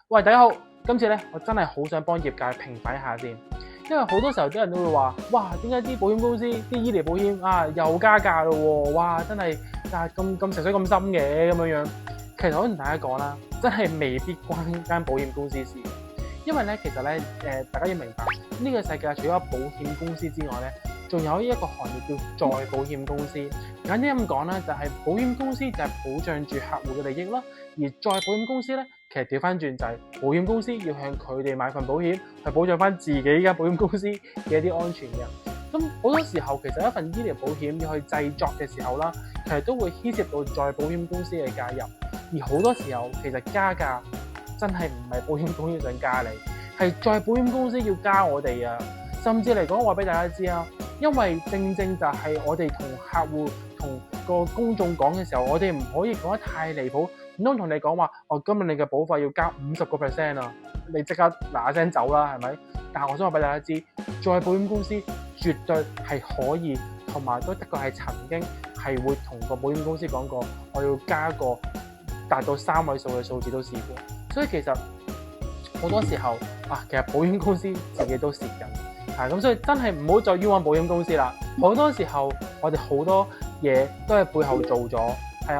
喂，大家好，今次咧我真係好想幫業界平反一下先，因為好多時候啲人都會話，哇，點解啲保險公司啲醫療保險啊又加價咯喎，哇，真係咁食水咁深嘅咁樣樣。其實我同大家講啦，真係未必關間保險公司事，因為咧其實咧大家要明白呢個世界除咗保險公司之外咧，仲有一個行業叫再保險公司。簡單咁講咧，就係保險公司就係保障住客戶嘅利益啦，而再保險公司咧，其實調翻轉就係保險公司要向佢哋買份保險，去保障翻自己間保險公司嘅一啲安全嘅。咁好多時候其實一份醫療保險要去製作嘅時候啦，其實都會牽涉到再保險公司嘅介入，而好多時候其實加價真係唔係保險公司想加你，係再保險公司要加我哋啊！甚至嚟講話俾大家知啊，因為正正就係我哋同客戶同個公眾講嘅時候，我哋唔可以講得太離譜，唔通同你講話，今日你嘅保費要加50%啊，你即刻嗱嗱聲走啦，係咪？但係我想話俾大家知，再保險公司絕對係可以，同埋都的確係曾經係會同個保險公司講過，我要加個達到3位數嘅數字都試過。所以其實好多時候其實保險公司自己都蝕緊，咁所以真係唔好再冤枉保險公司啦。好多時候我哋好多嘢都係背後做咗，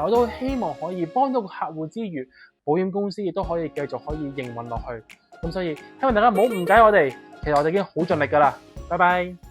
我都希望可以幫到個客戶之餘，保險公司亦都可以繼續可以營運落去。咁所以希望大家唔好誤解我哋，其實我哋已經好盡力㗎啦。拜拜。